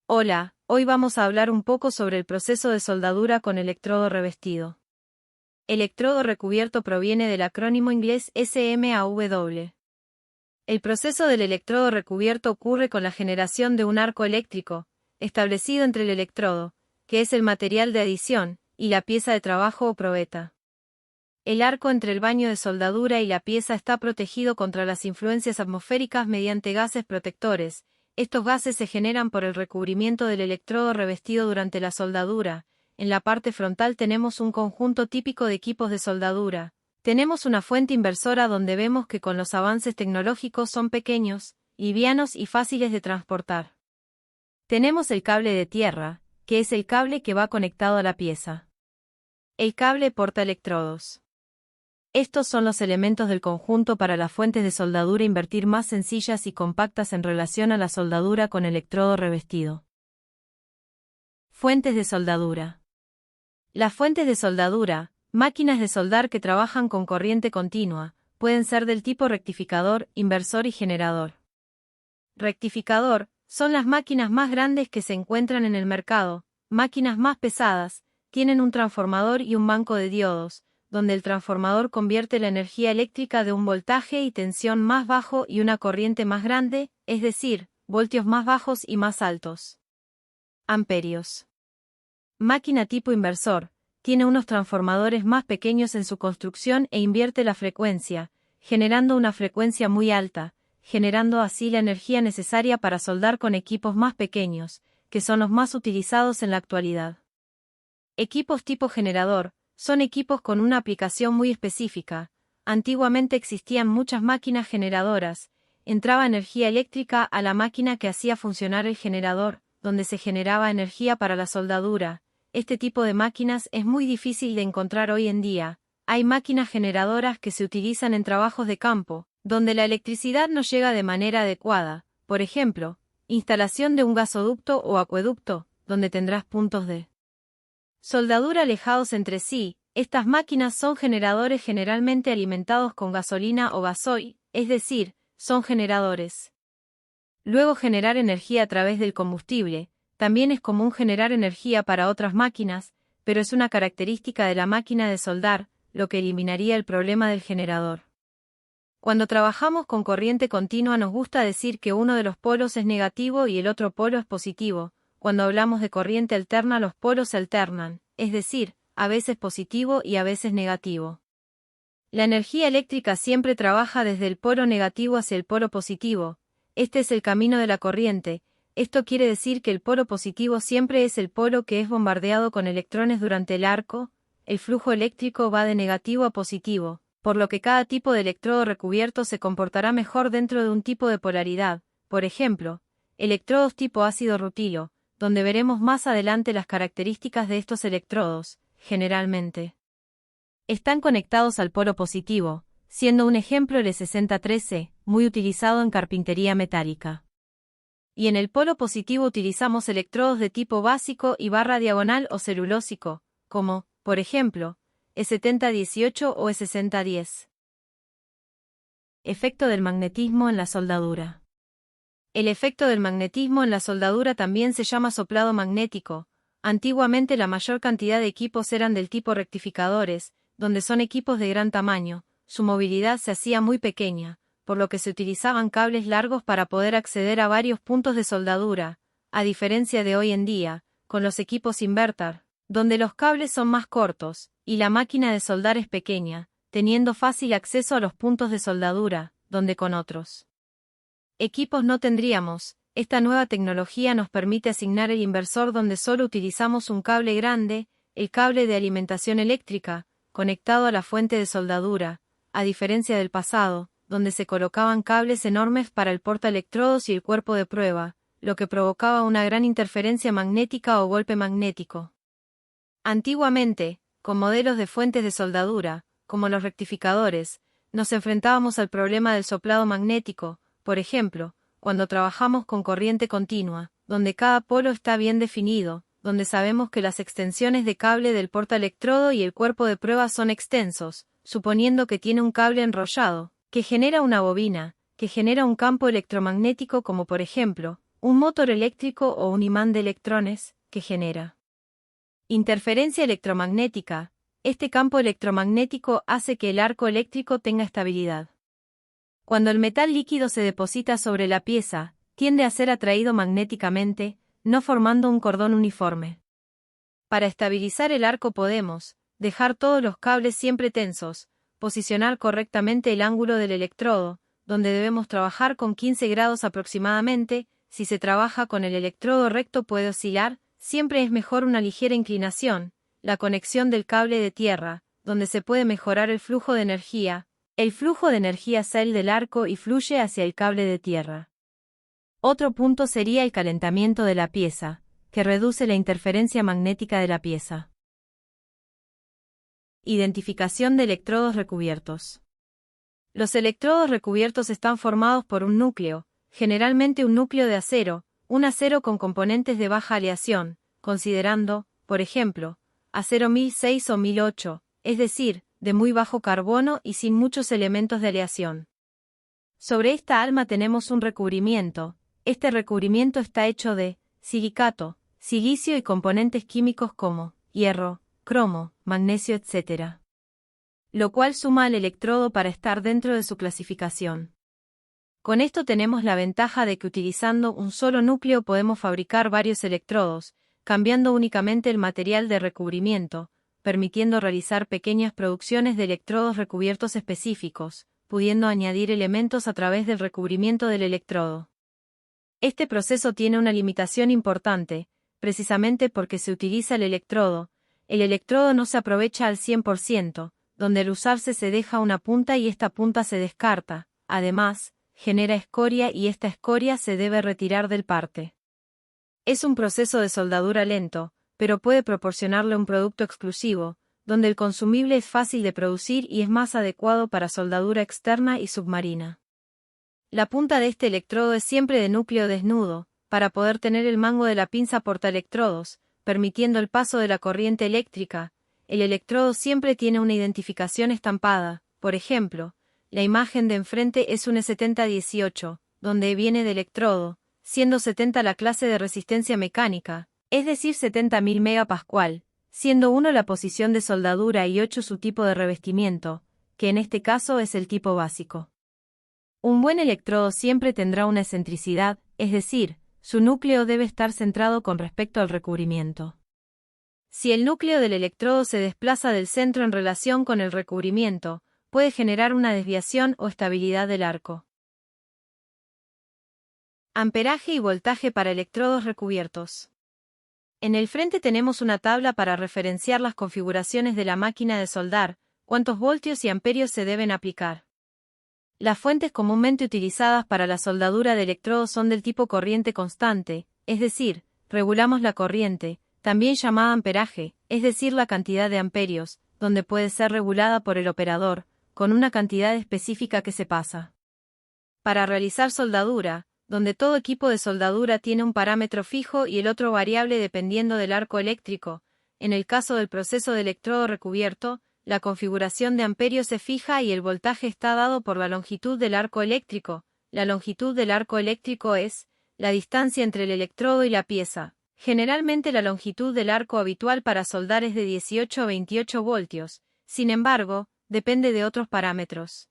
Hola, hoy vamos a hablar un poco sobre el proceso de soldadura con electrodo revestido. Electrodo recubierto proviene del acrónimo inglés SMAW. El proceso del electrodo recubierto ocurre con la generación de un arco eléctrico, establecido entre el electrodo, que es el material de adición, y la pieza de trabajo o probeta. El arco entre el baño de soldadura y la pieza está protegido contra las influencias atmosféricas mediante gases protectores. Estos gases se generan por el recubrimiento del electrodo revestido durante la soldadura. En la parte frontal tenemos un conjunto típico de equipos de soldadura. Tenemos una fuente inversora donde vemos que con los avances tecnológicos son pequeños, livianos y fáciles de transportar. Tenemos el cable de tierra, que es el cable que va conectado a la pieza. El cable portaelectrodos. Estos son los elementos del conjunto para las fuentes de soldadura invertir más sencillas y compactas en relación a la soldadura con electrodo revestido. Fuentes de soldadura. Las fuentes de soldadura, máquinas de soldar que trabajan con corriente continua, pueden ser del tipo rectificador, inversor y generador. Rectificador, son las máquinas más grandes que se encuentran en el mercado, máquinas más pesadas, tienen un transformador y un banco de diodos, donde el transformador convierte la energía eléctrica de un voltaje y tensión más bajo y una corriente más grande, es decir, voltios más bajos y más altos. Amperios. Máquina tipo inversor, tiene unos transformadores más pequeños en su construcción e invierte la frecuencia, generando una frecuencia muy alta, generando así la energía necesaria para soldar con equipos más pequeños, que son los más utilizados en la actualidad. Equipos tipo generador, son equipos con una aplicación muy específica. Antiguamente existían muchas máquinas generadoras, entraba energía eléctrica a la máquina que hacía funcionar el generador, donde se generaba energía para la soldadura. Este tipo de máquinas es muy difícil de encontrar hoy en día. Hay máquinas generadoras que se utilizan en trabajos de campo, donde la electricidad no llega de manera adecuada, por ejemplo, instalación de un gasoducto o acueducto, donde tendrás puntos de soldadura alejados entre sí. Estas máquinas son generadores generalmente alimentados con gasolina o gasoil, es decir, son generadores. Luego generar energía a través del combustible, también es común generar energía para otras máquinas, pero es una característica de la máquina de soldar, lo que eliminaría el problema del generador. Cuando trabajamos con corriente continua nos gusta decir que uno de los polos es negativo y el otro polo es positivo. Cuando hablamos de corriente alterna los polos se alternan, es decir, a veces positivo y a veces negativo. La energía eléctrica siempre trabaja desde el polo negativo hacia el polo positivo. Este es el camino de la corriente. Esto quiere decir que el polo positivo siempre es el polo que es bombardeado con electrones durante el arco. El flujo eléctrico va de negativo a positivo, por lo que cada tipo de electrodo recubierto se comportará mejor dentro de un tipo de polaridad. Por ejemplo, electrodos tipo ácido rutilo, donde veremos más adelante las características de estos electrodos, generalmente están conectados al polo positivo, siendo un ejemplo el E63C, muy utilizado en carpintería metálica. Y en el polo positivo utilizamos electrodos de tipo básico y barra diagonal o celulósico, como, por ejemplo, E7018 o E6010. Efecto del magnetismo en la soldadura. El efecto del magnetismo en la soldadura también se llama soplado magnético. Antiguamente la mayor cantidad de equipos eran del tipo rectificadores, donde son equipos de gran tamaño, su movilidad se hacía muy pequeña, por lo que se utilizaban cables largos para poder acceder a varios puntos de soldadura, a diferencia de hoy en día, con los equipos inverter, donde los cables son más cortos, y la máquina de soldar es pequeña, teniendo fácil acceso a los puntos de soldadura, donde con otros equipos no tendríamos. Esta nueva tecnología nos permite asignar el inversor donde solo utilizamos un cable grande, el cable de alimentación eléctrica, conectado a la fuente de soldadura, a diferencia del pasado, donde se colocaban cables enormes para el portaelectrodos y el cuerpo de prueba, lo que provocaba una gran interferencia magnética o golpe magnético. Antiguamente, con modelos de fuentes de soldadura, como los rectificadores, nos enfrentábamos al problema del soplado magnético, por ejemplo, cuando trabajamos con corriente continua, donde cada polo está bien definido, donde sabemos que las extensiones de cable del portaelectrodo y el cuerpo de prueba son extensos, suponiendo que tiene un cable enrollado, que genera una bobina, que genera un campo electromagnético como por ejemplo, un motor eléctrico o un imán de electrones, que genera interferencia electromagnética. Este campo electromagnético hace que el arco eléctrico tenga estabilidad. Cuando el metal líquido se deposita sobre la pieza, tiende a ser atraído magnéticamente, no formando un cordón uniforme. Para estabilizar el arco podemos dejar todos los cables siempre tensos, posicionar correctamente el ángulo del electrodo, donde debemos trabajar con 15 grados aproximadamente. Si se trabaja con el electrodo recto puede oscilar, siempre es mejor una ligera inclinación. La conexión del cable de tierra, donde se puede mejorar el flujo de energía. El flujo de energía sale del arco y fluye hacia el cable de tierra. Otro punto sería el calentamiento de la pieza, que reduce la interferencia magnética de la pieza. Identificación de electrodos recubiertos. Los electrodos recubiertos están formados por un núcleo, generalmente un núcleo de acero, un acero con componentes de baja aleación, considerando, por ejemplo, acero 1006 o 1008, es decir, de muy bajo carbono y sin muchos elementos de aleación. Sobre esta alma tenemos un recubrimiento. Este recubrimiento está hecho de silicato, silicio y componentes químicos como hierro, cromo, magnesio, etc. Lo cual suma al electrodo para estar dentro de su clasificación. Con esto tenemos la ventaja de que utilizando un solo núcleo podemos fabricar varios electrodos, cambiando únicamente el material de recubrimiento, permitiendo realizar pequeñas producciones de electrodos recubiertos específicos, pudiendo añadir elementos a través del recubrimiento del electrodo. Este proceso tiene una limitación importante, precisamente porque se utiliza el electrodo no se aprovecha al 100%, donde al usarse se deja una punta y esta punta se descarta, además, genera escoria y esta escoria se debe retirar del parte. Es un proceso de soldadura lento, pero puede proporcionarle un producto exclusivo, donde el consumible es fácil de producir y es más adecuado para soldadura externa y submarina. La punta de este electrodo es siempre de núcleo desnudo, para poder tener el mango de la pinza portaelectrodos, permitiendo el paso de la corriente eléctrica. El electrodo siempre tiene una identificación estampada, por ejemplo, la imagen de enfrente es un E7018, donde viene de electrodo, siendo 70 la clase de resistencia mecánica, es decir 70.000 megapascual, siendo 1 la posición de soldadura y 8 su tipo de revestimiento, que en este caso es el tipo básico. Un buen electrodo siempre tendrá una excentricidad, es decir, su núcleo debe estar centrado con respecto al recubrimiento. Si el núcleo del electrodo se desplaza del centro en relación con el recubrimiento, puede generar una desviación o estabilidad del arco. Amperaje y voltaje para electrodos recubiertos. En el frente tenemos una tabla para referenciar las configuraciones de la máquina de soldar, cuántos voltios y amperios se deben aplicar. Las fuentes comúnmente utilizadas para la soldadura de electrodos son del tipo corriente constante, es decir, regulamos la corriente, también llamada amperaje, es decir la cantidad de amperios, donde puede ser regulada por el operador, con una cantidad específica que se pasa. Para realizar soldadura, donde todo equipo de soldadura tiene un parámetro fijo y el otro variable dependiendo del arco eléctrico, en el caso del proceso de electrodo recubierto, la configuración de amperios se fija y el voltaje está dado por la longitud del arco eléctrico. La longitud del arco eléctrico es la distancia entre el electrodo y la pieza. Generalmente la longitud del arco habitual para soldar es de 18 a 28 voltios, sin embargo, depende de otros parámetros.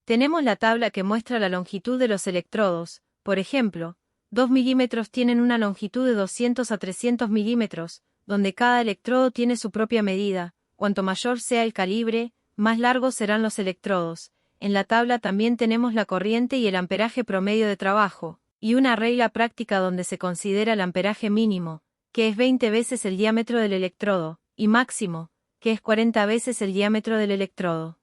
Tenemos la tabla que muestra la longitud de los electrodos, por ejemplo, 2 milímetros tienen una longitud de 200 a 300 milímetros, donde cada electrodo tiene su propia medida. Cuanto mayor sea el calibre, más largos serán los electrodos. En la tabla también tenemos la corriente y el amperaje promedio de trabajo, y una regla práctica donde se considera el amperaje mínimo, que es 20 veces el diámetro del electrodo, y máximo, que es 40 veces el diámetro del electrodo.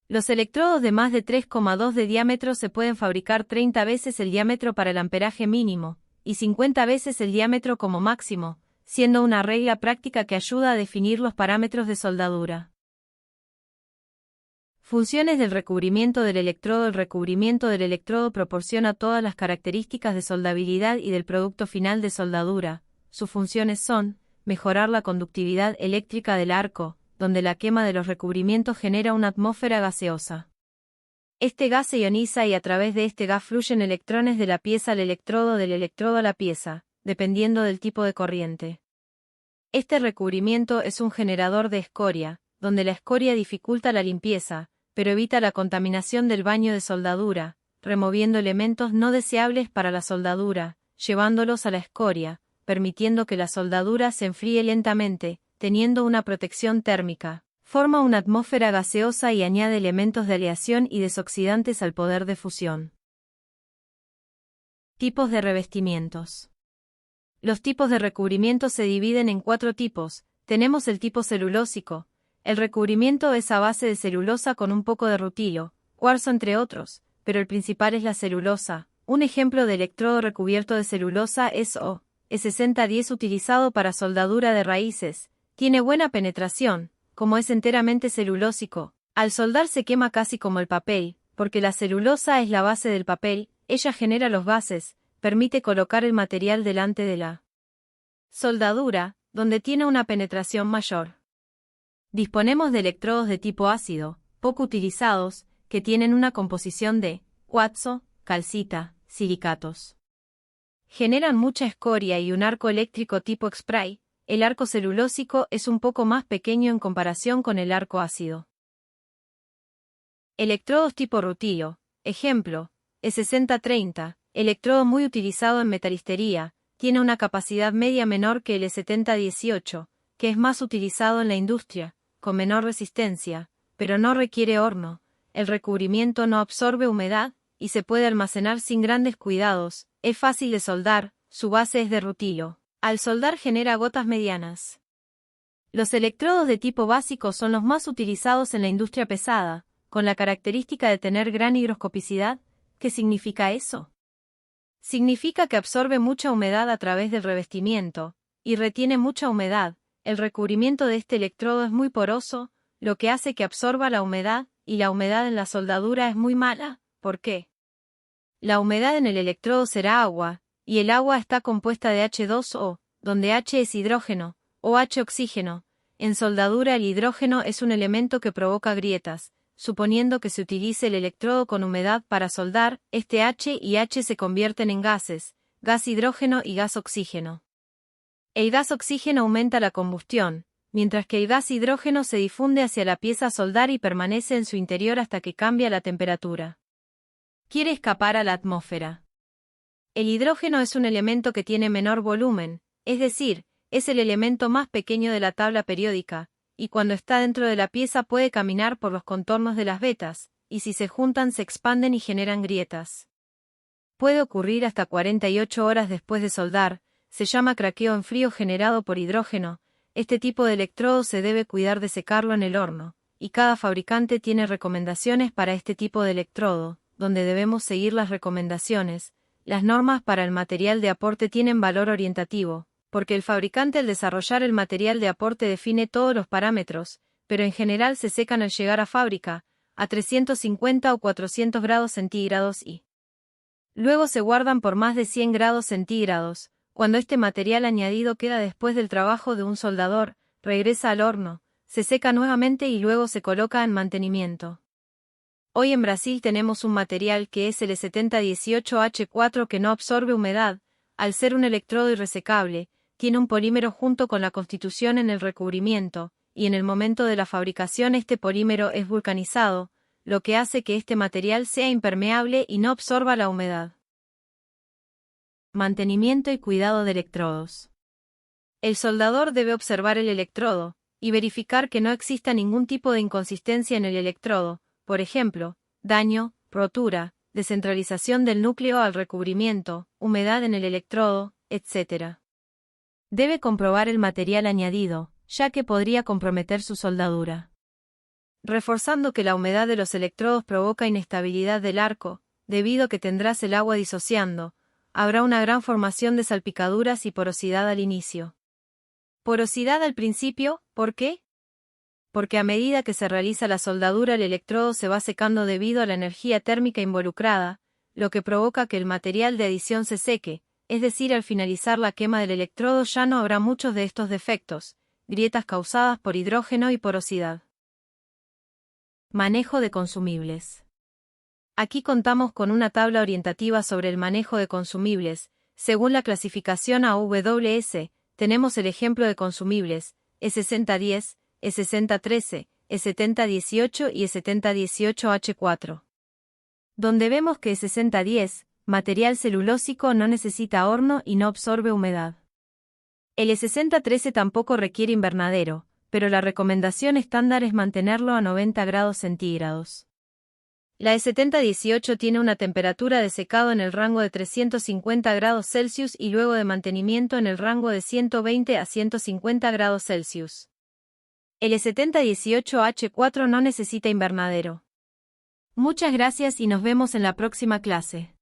Los electrodos de más de 3,2 de diámetro se pueden fabricar 30 veces el diámetro para el amperaje mínimo, y 50 veces el diámetro como máximo, siendo una regla práctica que ayuda a definir los parámetros de soldadura. Funciones del recubrimiento del electrodo. El recubrimiento del electrodo proporciona todas las características de soldabilidad y del producto final de soldadura. Sus funciones son mejorar la conductividad eléctrica del arco, donde la quema de los recubrimientos genera una atmósfera gaseosa. Este gas se ioniza y a través de este gas fluyen electrones de la pieza al electrodo, del electrodo a la pieza, dependiendo del tipo de corriente. Este recubrimiento es un generador de escoria, donde la escoria dificulta la limpieza, pero evita la contaminación del baño de soldadura, removiendo elementos no deseables para la soldadura, llevándolos a la escoria, permitiendo que la soldadura se enfríe lentamente, teniendo una protección térmica. Forma una atmósfera gaseosa y añade elementos de aleación y desoxidantes al poder de fusión. Tipos de revestimientos. Los tipos de recubrimiento se dividen en 4 tipos. Tenemos el tipo celulósico. El recubrimiento es a base de celulosa con un poco de rutilo, cuarzo entre otros, pero el principal es la celulosa. Un ejemplo de electrodo recubierto de celulosa es E6010 utilizado para soldadura de raíces. Tiene buena penetración, como es enteramente celulósico. Al soldar se quema casi como el papel, porque la celulosa es la base del papel, ella genera los gases, permite colocar el material delante de la soldadura, donde tiene una penetración mayor. Disponemos de electrodos de tipo ácido, poco utilizados, que tienen una composición de cuarzo, calcita, silicatos. Generan mucha escoria y un arco eléctrico tipo spray. El arco celulósico es un poco más pequeño en comparación con el arco ácido. Electrodos tipo rutilo. Ejemplo, E6030, electrodo muy utilizado en metalistería, tiene una capacidad media menor que el E7018, que es más utilizado en la industria, con menor resistencia, pero no requiere horno. El recubrimiento no absorbe humedad, y se puede almacenar sin grandes cuidados, es fácil de soldar, su base es de rutilo. Al soldar genera gotas medianas. Los electrodos de tipo básico son los más utilizados en la industria pesada, con la característica de tener gran higroscopicidad. ¿Qué significa eso? Significa que absorbe mucha humedad a través del revestimiento, y retiene mucha humedad. El recubrimiento de este electrodo es muy poroso, lo que hace que absorba la humedad, y la humedad en la soldadura es muy mala. ¿Por qué? La humedad en el electrodo será agua, y el agua está compuesta de H2O, donde H es hidrógeno, OH oxígeno. En soldadura el hidrógeno es un elemento que provoca grietas. Suponiendo que se utilice el electrodo con humedad para soldar, este H y H se convierten en gases, gas hidrógeno y gas oxígeno. El gas oxígeno aumenta la combustión, mientras que el gas hidrógeno se difunde hacia la pieza a soldar y permanece en su interior hasta que cambia la temperatura. Quiere escapar a la atmósfera. El hidrógeno es un elemento que tiene menor volumen, es decir, es el elemento más pequeño de la tabla periódica, y cuando está dentro de la pieza puede caminar por los contornos de las vetas, y si se juntan se expanden y generan grietas. Puede ocurrir hasta 48 horas después de soldar, se llama craqueo en frío generado por hidrógeno. Este tipo de electrodo se debe cuidar de secarlo en el horno, y cada fabricante tiene recomendaciones para este tipo de electrodo, donde debemos seguir las recomendaciones. Las normas para el material de aporte tienen valor orientativo, porque el fabricante al desarrollar el material de aporte define todos los parámetros, pero en general se secan al llegar a fábrica, a 350 o 400 grados centígrados y luego se guardan por más de 100 grados centígrados. Cuando este material añadido queda después del trabajo de un soldador, regresa al horno, se seca nuevamente y luego se coloca en mantenimiento. Hoy en Brasil tenemos un material que es el E7018H4 que no absorbe humedad, al ser un electrodo irresecable, tiene un polímero junto con la constitución en el recubrimiento, y en el momento de la fabricación este polímero es vulcanizado, lo que hace que este material sea impermeable y no absorba la humedad. Mantenimiento y cuidado de electrodos. El soldador debe observar el electrodo, y verificar que no exista ningún tipo de inconsistencia en el electrodo, por ejemplo, daño, rotura, descentralización del núcleo al recubrimiento, humedad en el electrodo, etc. Debe comprobar el material añadido, ya que podría comprometer su soldadura. Reforzando que la humedad de los electrodos provoca inestabilidad del arco, debido a que tendrás el agua disociando, habrá una gran formación de salpicaduras y porosidad al inicio. Porosidad al principio, ¿por qué? Porque a medida que se realiza la soldadura el electrodo se va secando debido a la energía térmica involucrada, lo que provoca que el material de adición se seque, es decir, al finalizar la quema del electrodo ya no habrá muchos de estos defectos, grietas causadas por hidrógeno y porosidad. Manejo de consumibles. Aquí contamos con una tabla orientativa sobre el manejo de consumibles. Según la clasificación AWS, tenemos el ejemplo de consumibles, E6010, E6013, E7018 y E7018H4. Donde vemos que E6010, material celulósico, no necesita horno y no absorbe humedad. El E6013 tampoco requiere invernadero, pero la recomendación estándar es mantenerlo a 90 grados centígrados. La E7018 tiene una temperatura de secado en el rango de 350 grados Celsius y luego de mantenimiento en el rango de 120 a 150 grados Celsius. El E7018H4 no necesita invernadero. Muchas gracias y nos vemos en la próxima clase.